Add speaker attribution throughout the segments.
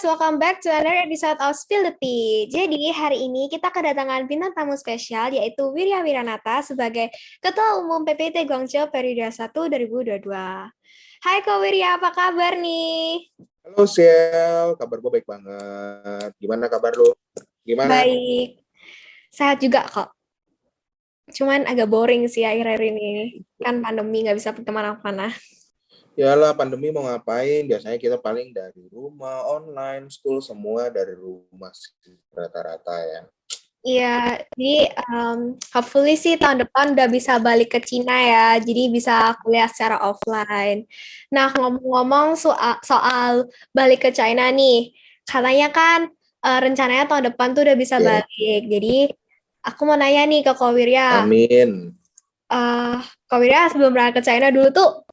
Speaker 1: welcome back to another episode of Spill the Tea. Jadi hari ini kita kedatangan bintang tamu spesial yaitu Wirya Wiranata sebagai Ketua Umum PPT Guangzhou periode 1 2022. Hai Kak Wirya, apa kabar nih?
Speaker 2: Halo Siel, kabar gue baik banget. Gimana kabar lu? Gimana?
Speaker 1: Baik, sehat juga kok. Cuman agak boring sih akhir-akhir ini. Kan pandemi nggak bisa kemana-mana.
Speaker 2: Yalah, pandemi mau ngapain? Biasanya kita paling dari rumah, online, school, semua dari rumah sih, rata-rata ya.
Speaker 1: Iya, jadi hopefully sih tahun depan udah bisa balik ke Cina ya, jadi bisa kuliah secara offline. Nah, ngomong-ngomong soal balik ke China nih, katanya kan rencananya tahun depan tuh udah bisa
Speaker 2: Ya,
Speaker 1: balik. Jadi aku mau nanya nih ke Kak Wirya,
Speaker 2: amin.
Speaker 1: eh Kak Wirya sebelum berangkat ke China dulu tuh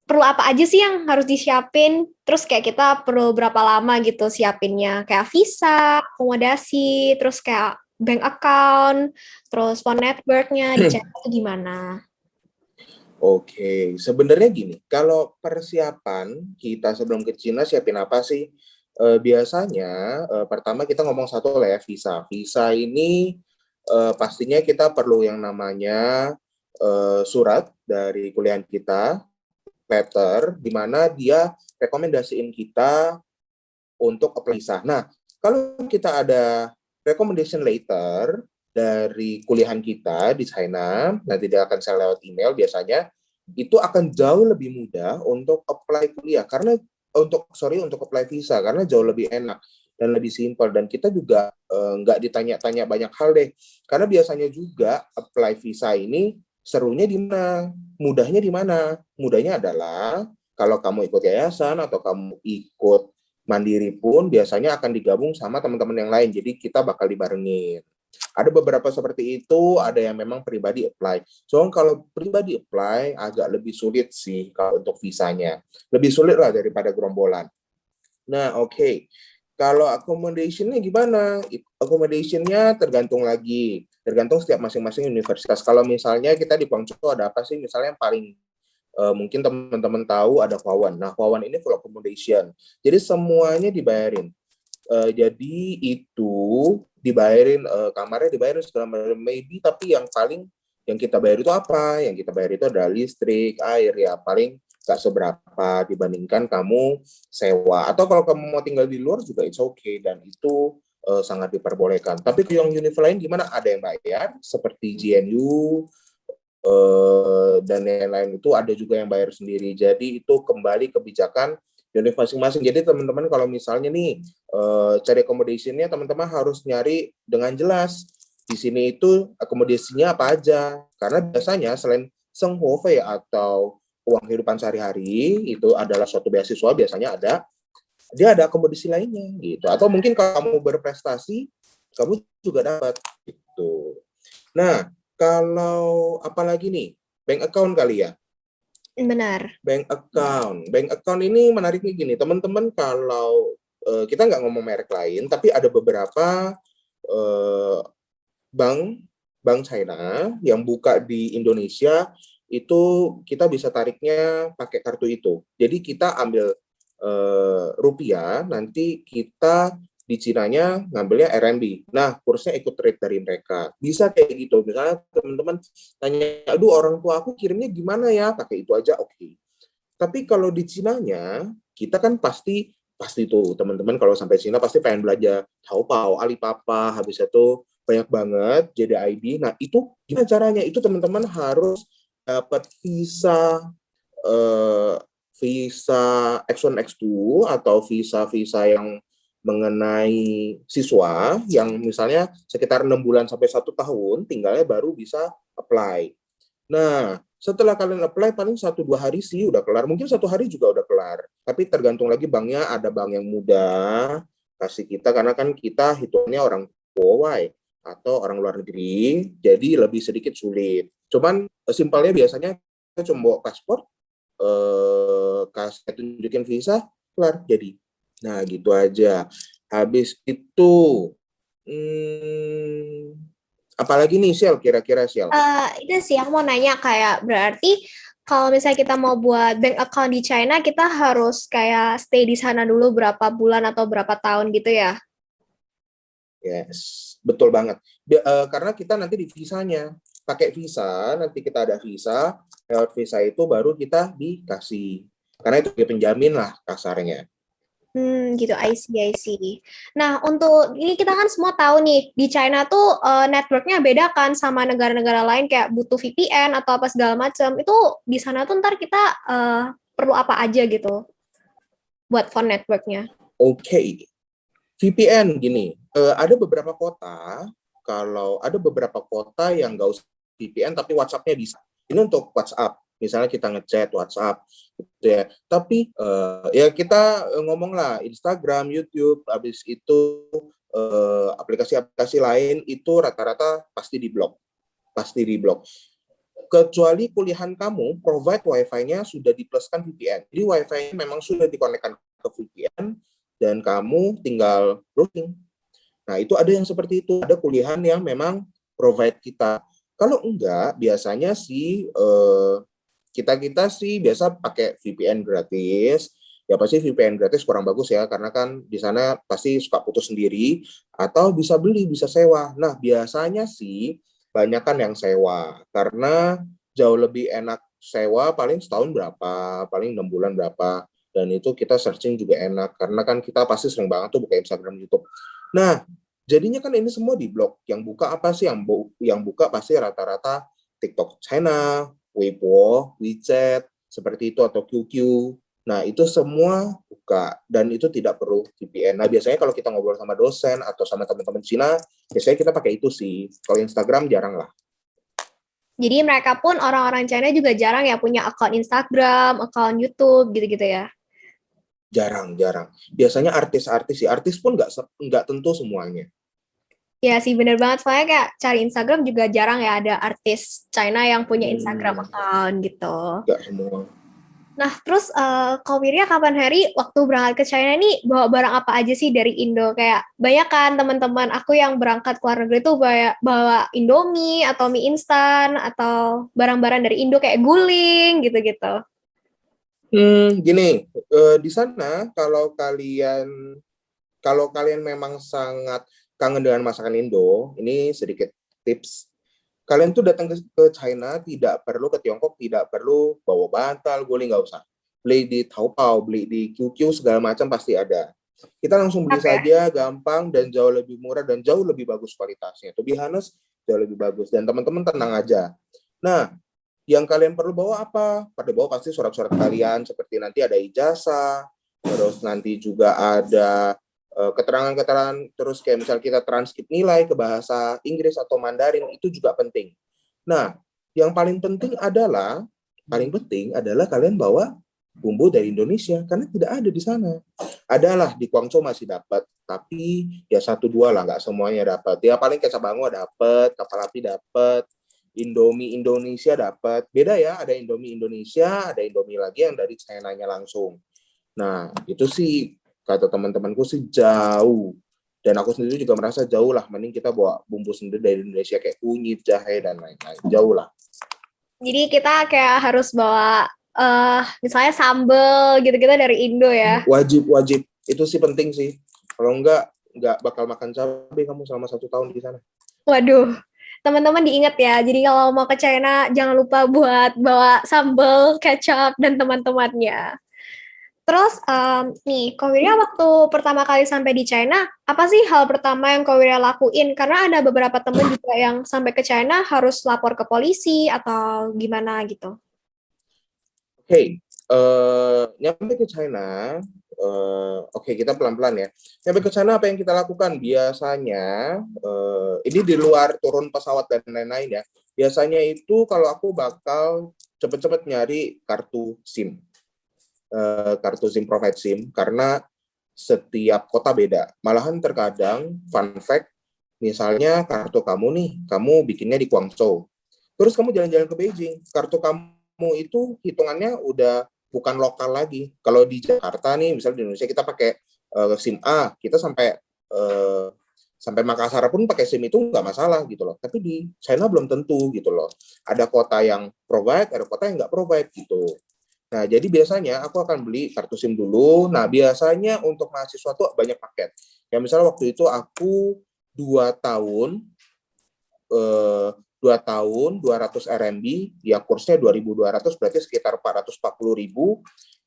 Speaker 1: perlu apa aja sih yang harus disiapin? Terus kayak kita perlu berapa lama gitu siapinnya? Kayak visa, akomodasi, terus kayak bank account, terus phone network-nya di China itu gimana?
Speaker 2: Oke, sebenarnya gini, kalau persiapan kita sebelum ke Cina siapin apa sih? Biasanya pertama kita ngomong satu lah ya, visa. Visa ini pastinya kita perlu yang namanya surat dari kuliah kita, letter, di mana dia rekomendasiin kita untuk apply visa. Nah, kalau kita ada recommendation letter dari kuliahan kita di China, nanti dia akan saya lewat email biasanya, itu akan jauh lebih mudah untuk apply kuliah karena untuk apply visa karena jauh lebih enak dan lebih simpel, dan kita juga nggak ditanya-tanya banyak hal deh, karena biasanya juga apply visa ini serunya di mana, mudahnya di mana. Mudahnya adalah kalau kamu ikut yayasan atau kamu ikut mandiri pun biasanya akan digabung sama teman-teman yang lain, jadi kita bakal dibarengin. Ada beberapa seperti itu, ada yang memang pribadi apply. So kalau pribadi apply agak lebih sulit sih kalau untuk visanya. Lebih sulit lah daripada gerombolan. Nah, oke. Kalau accommodationnya gimana? Accommodationnya tergantung setiap masing-masing universitas. Kalau misalnya kita di Guangzhou ada apa sih? Misalnya yang paling mungkin teman-teman tahu ada Huawan. Nah, Huawan ini full accommodation. Jadi semuanya dibayarin. Jadi itu dibayarin, kamarnya dibayarin segala macam, maybe, tapi yang kita bayar itu apa? Yang kita bayar itu adalah listrik, air, ya paling nggak seberapa dibandingkan kamu sewa. Atau kalau kamu mau tinggal di luar juga it's okay, dan itu sangat diperbolehkan. Tapi yang univ lain gimana? Ada yang bayar seperti GNU, dan lain-lain, itu ada juga yang bayar sendiri. Jadi itu kembali kebijakan unit masing-masing. Jadi teman-teman kalau misalnya nih cari accommodation-nya, teman-teman harus nyari dengan jelas di sini itu akomodasinya apa aja. Karena biasanya selain Senghofe atau uang kehidupan sehari-hari itu adalah suatu beasiswa, biasanya dia ada akomodasi lainnya gitu. Atau mungkin kalau kamu berprestasi, kamu juga dapat gitu. Nah, kalau apalagi nih, bank account kali ya.
Speaker 1: Benar.
Speaker 2: Bank account ini menariknya gini, teman-teman, kalau kita nggak ngomong merek lain, tapi ada beberapa eh, bank bank China yang buka di Indonesia, itu kita bisa tariknya pakai kartu itu. Jadi kita ambil rupiah, nanti kita di Cinanya ngambilnya RMB. Nah, kursnya ikut rate dari mereka. Bisa kayak gitu. Misalnya teman-teman tanya, aduh orang tua aku kirimnya gimana ya? Pakai itu aja, oke. Tapi kalau di Cinanya, kita kan pasti tuh teman-teman kalau sampai Cina pasti pengen belajar Taobao, Alibaba, habis itu banyak banget JDID. Nah, itu gimana caranya? Itu teman-teman harus dapat eh, visa X1 X2 atau visa-visa yang mengenai siswa yang misalnya sekitar 6 bulan sampai 1 tahun tinggalnya, baru bisa apply. Nah, setelah kalian apply paling 1-2 hari sih udah kelar. Mungkin 1 hari juga udah kelar. Tapi tergantung lagi banknya, ada bank yang mudah kasih kita karena kan kita hitungnya orang Huawei atau orang luar negeri, jadi lebih sedikit sulit. Cuman simpelnya biasanya kita cuma bawa paspor, kasih tunjukin visa, kelar jadi. Nah, gitu aja. Habis itu, apalagi nih Sial, kira-kira Sial?
Speaker 1: Itu sih aku mau nanya kayak berarti kalau misalnya kita mau buat bank account di China, kita harus kayak stay di sana dulu berapa bulan atau berapa tahun gitu ya?
Speaker 2: Yes, betul banget. Karena kita nanti di visanya, pakai visa, nanti kita ada visa, lewat visa itu baru kita dikasih. Karena itu dia penjamin lah kasarnya.
Speaker 1: Gitu, I see, I see. Nah, untuk ini kita kan semua tahu nih, di China tuh networknya beda kan sama negara-negara lain kayak butuh VPN atau apa segala macam. Itu di sana tuh ntar kita perlu apa aja gitu buat phone networknya.
Speaker 2: Oke, VPN gini, ada beberapa kota, kalau ada beberapa kota yang nggak usah VPN tapi WhatsApp-nya bisa. Ini untuk WhatsApp, misalnya kita ngechat WhatsApp, gitu ya. Tapi ya kita ngomonglah Instagram, YouTube, habis itu aplikasi-aplikasi lain itu rata-rata pasti di blok. Kecuali kuliahan kamu provide wifi-nya sudah dipluskan VPN. Jadi wifi-nya memang sudah dikonekkan ke VPN dan kamu tinggal browsing. Nah, itu ada yang seperti itu. Ada kuliahan yang memang provide kita. Kalau enggak, biasanya sih kita sih biasa pakai VPN gratis. Ya pasti VPN gratis kurang bagus ya, karena kan di sana pasti suka putus sendiri, atau bisa beli, bisa sewa. Nah, biasanya sih banyak kan yang sewa, karena jauh lebih enak sewa, paling setahun berapa, paling 6 bulan berapa, dan itu kita searching juga enak, karena kan kita pasti sering banget tuh buka Instagram, YouTube. Nah, jadinya kan ini semua di blok. Yang buka apa sih? Yang buka pasti rata-rata TikTok China, Weibo, WeChat, seperti itu, atau QQ. Nah, itu semua buka, dan itu tidak perlu VPN. Nah, biasanya kalau kita ngobrol sama dosen atau sama teman-teman Cina, biasanya kita pakai itu sih. Kalau Instagram jarang lah.
Speaker 1: Jadi mereka pun orang-orang China juga jarang ya punya akun Instagram, akun YouTube gitu-gitu ya.
Speaker 2: Jarang, jarang. Biasanya artis-artis sih. Artis pun nggak tentu semuanya.
Speaker 1: Ya sih bener banget, soalnya kayak cari Instagram juga jarang ya ada artis China yang punya Instagram
Speaker 2: Hmm,
Speaker 1: account gitu.
Speaker 2: nggak semua.
Speaker 1: Nah, terus Kak Wirya kapan hari waktu berangkat ke China ini bawa barang apa aja sih dari Indo? Kayak banyak kan teman-teman aku yang berangkat ke luar negeri tuh bawa Indomie atau mie instan atau barang-barang dari Indo kayak guling gitu-gitu.
Speaker 2: Gini, di sana kalau kalian memang sangat kangen dengan masakan Indo, ini sedikit tips. Kalian tuh datang ke China tidak perlu ke Tiongkok, tidak perlu bawa bantal, guling, nggak usah. Beli di Taobao, beli di QQ, segala macam pasti ada. Kita langsung beli
Speaker 1: Apa ya?
Speaker 2: saja, gampang dan jauh lebih murah dan jauh lebih bagus kualitasnya. To be honest, jauh lebih bagus. Dan teman-teman tenang aja. Nah, yang kalian perlu bawa apa? Pada bawa pasti surat-surat kalian, seperti nanti ada ijazah, terus nanti juga ada keterangan-keterangan, terus kayak misal kita transkrip nilai ke bahasa Inggris atau Mandarin, itu juga penting. Nah, yang paling penting adalah kalian bawa bumbu dari Indonesia, karena tidak ada di sana. Adalah di Guangzhou masih dapat, tapi ya satu dua lah, nggak semuanya dapat. Ya paling kecap bango dapat, kapal api dapat, Indomie Indonesia dapat. Beda ya, ada Indomie Indonesia, ada Indomie lagi yang dari China-nya langsung. Nah, itu sih kata teman-temanku sih jauh. Dan aku sendiri juga merasa jauh lah, mending kita bawa bumbu sendiri dari Indonesia kayak kunyit, jahe, dan lain-lain. Jauh lah.
Speaker 1: Jadi kita kayak harus bawa misalnya sambel gitu-gitu dari Indo ya.
Speaker 2: Wajib, wajib. Itu sih penting sih. Kalau enggak bakal makan cabai kamu selama 1 tahun di sana.
Speaker 1: Waduh, teman-teman diingat ya. Jadi kalau mau ke China jangan lupa buat bawa sambal, kecap, dan teman-temannya. Terus nih, Kak Wirya waktu pertama kali sampai di China, apa sih hal pertama yang Kak Wirya lakuin? Karena ada beberapa teman juga yang sampai ke China harus lapor ke polisi atau gimana gitu.
Speaker 2: Oke, nyampe ke China, oke, kita pelan-pelan ya. Nyampe ke China apa yang kita lakukan? Biasanya, ini di luar turun pesawat dan lain-lain ya. Biasanya itu kalau aku bakal cepet-cepet nyari kartu SIM. Kartu SIM, provide SIM, karena setiap kota beda. Malahan terkadang, fun fact, misalnya kartu kamu nih, kamu bikinnya di Guangzhou. Terus kamu jalan-jalan ke Beijing, kartu kamu itu hitungannya udah bukan lokal lagi. Kalau di Jakarta nih, misalnya di Indonesia kita pakai SIM A, kita sampai Sampai Makassar pun pakai SIM itu nggak masalah gitu loh. Tapi di China belum tentu gitu loh. Ada kota yang provide, ada kota yang nggak provide gitu. Nah, jadi biasanya aku akan beli kartu SIM dulu. Nah, biasanya untuk mahasiswa tuh banyak paket. Ya misalnya waktu itu aku 2 tahun, 2 tahun 200 RMB, ya kursnya 2.200 berarti sekitar 440.000.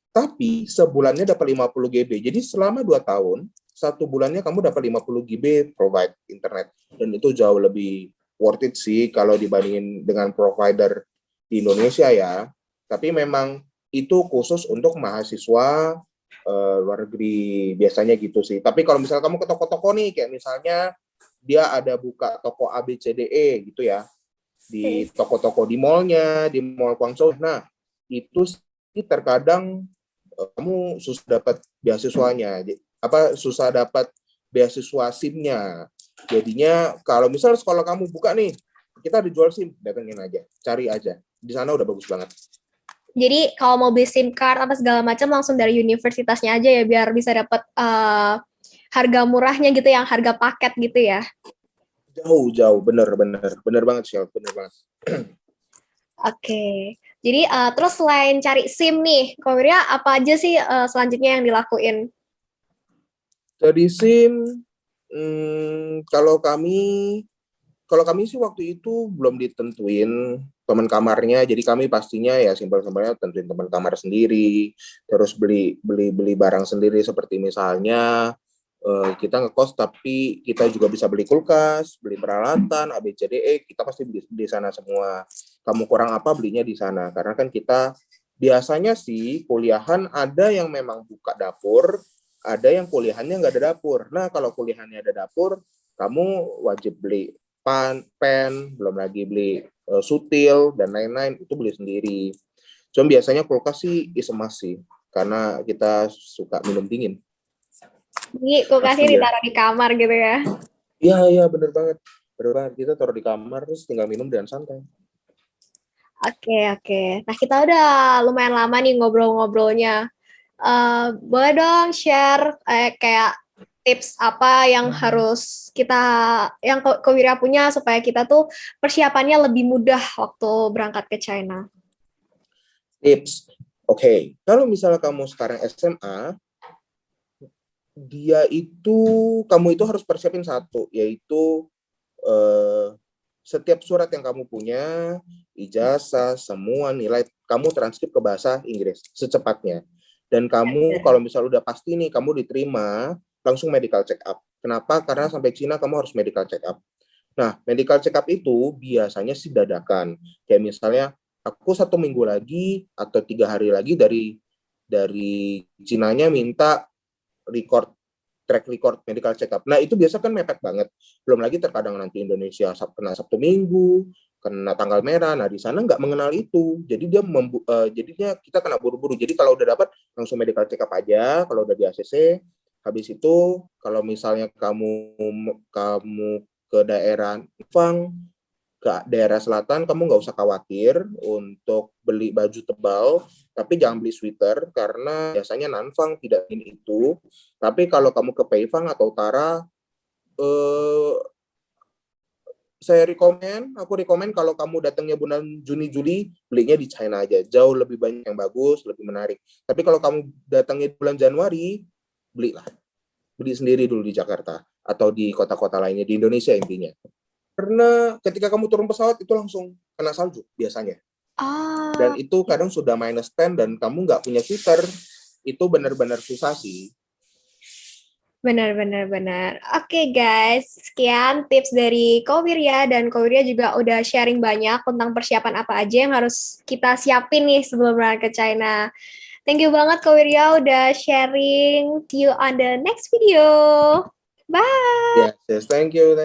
Speaker 2: Tapi sebulannya dapat 50 GB. Jadi selama 2 tahun, 1 bulannya kamu dapat 50 GB provide internet. Dan itu jauh lebih worth it sih kalau dibandingin dengan provider di Indonesia ya. Tapi memang itu khusus untuk mahasiswa luar negeri biasanya gitu sih. Tapi kalau misalnya kamu ke toko-toko nih, kayak misalnya dia ada buka toko ABCDE gitu ya, di toko-toko di mallnya, di mall Guangzhou. Nah, itu sih terkadang kamu susah dapat beasiswanya, susah dapat beasiswa SIM-nya. Jadinya kalau misal sekolah kamu buka nih, kita dijual SIM, datengin aja, cari aja. Di sana udah bagus banget.
Speaker 1: Jadi kalau mau beli SIM card apa segala macam langsung dari universitasnya aja ya biar bisa dapat harga murahnya gitu yang harga paket gitu ya.
Speaker 2: Jauh, bener banget sih, bener banget.
Speaker 1: Oke. Jadi terus selain cari SIM nih, Korea apa aja sih selanjutnya yang dilakuin?
Speaker 2: Jadi SIM, kalau kami sih waktu itu belum ditentuin teman kamarnya, jadi kami pastinya ya simpel-simpelnya tentuin teman kamar sendiri, terus beli barang sendiri seperti misalnya kita ngekos tapi kita juga bisa beli kulkas, beli peralatan, ABCDE, kita pasti beli di sana semua. Kamu kurang apa belinya di sana, karena kan kita biasanya sih kuliahan ada yang memang buka dapur, ada yang kuliahannya nggak ada dapur. Nah kalau kuliahannya ada dapur, kamu wajib beli pen, belum lagi beli sutil dan lain-lain, itu beli sendiri. Cuma biasanya kulkas sih isemas sih, karena kita suka minum dingin.
Speaker 1: Jadi kulkasnya
Speaker 2: Pasti ya.
Speaker 1: ditaruh di kamar gitu ya?
Speaker 2: Iya, bener banget. Kita taruh di kamar, terus tinggal minum dan santai.
Speaker 1: Oke. Nah kita udah lumayan lama nih ngobrol-ngobrolnya. Boleh dong share kayak tips apa yang harus yang Kewira punya supaya kita tuh persiapannya lebih mudah waktu berangkat ke China.
Speaker 2: Tips. Oke. Kalau misalnya kamu sekarang SMA, kamu itu harus persiapin satu, yaitu setiap surat yang kamu punya, ijazah, semua nilai, kamu transkrip ke bahasa Inggris secepatnya. Dan kamu kalau misalnya udah pasti nih kamu diterima, langsung medical check up. Kenapa? Karena sampai Cina kamu harus medical check up. Nah, medical check up itu biasanya sih dadakan. Kayak misalnya aku 1 minggu lagi atau 3 hari lagi dari Cinanya minta track record medical check up. Nah, itu biasa kan mepet banget. Belum lagi terkadang nanti Indonesia kena Sabtu Minggu, kena tanggal merah. Nah, di sana nggak mengenal itu. Jadi jadinya kita kena buru-buru. Jadi kalau udah dapat langsung medical check up aja, kalau udah di ACC. Habis itu kalau misalnya kamu ke daerah Fang, ke daerah selatan, kamu nggak usah khawatir untuk beli baju tebal, tapi jangan beli sweater karena biasanya Nanfang tidak ingin itu. Tapi kalau kamu ke Peifang atau utara, aku rekomen kalau kamu datangnya bulan Juni Juli, belinya di China aja, jauh lebih banyak yang bagus, lebih menarik. Tapi kalau kamu datangnya bulan Januari, beli sendiri dulu di Jakarta atau di kota-kota lainnya di Indonesia intinya. Karena ketika kamu turun pesawat itu langsung kena salju biasanya. Dan itu kadang sudah -10 dan kamu nggak punya sweater, itu benar-benar susah sih.
Speaker 1: Benar. Oke guys, sekian tips dari Kowirya dan Kowirya juga udah sharing banyak tentang persiapan apa aja yang harus kita siapin nih sebelum berangkat ke China. Thank you banget Kowirya udah sharing. See you on the next video. Bye.
Speaker 2: Yes, thank you.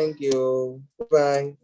Speaker 2: Bye.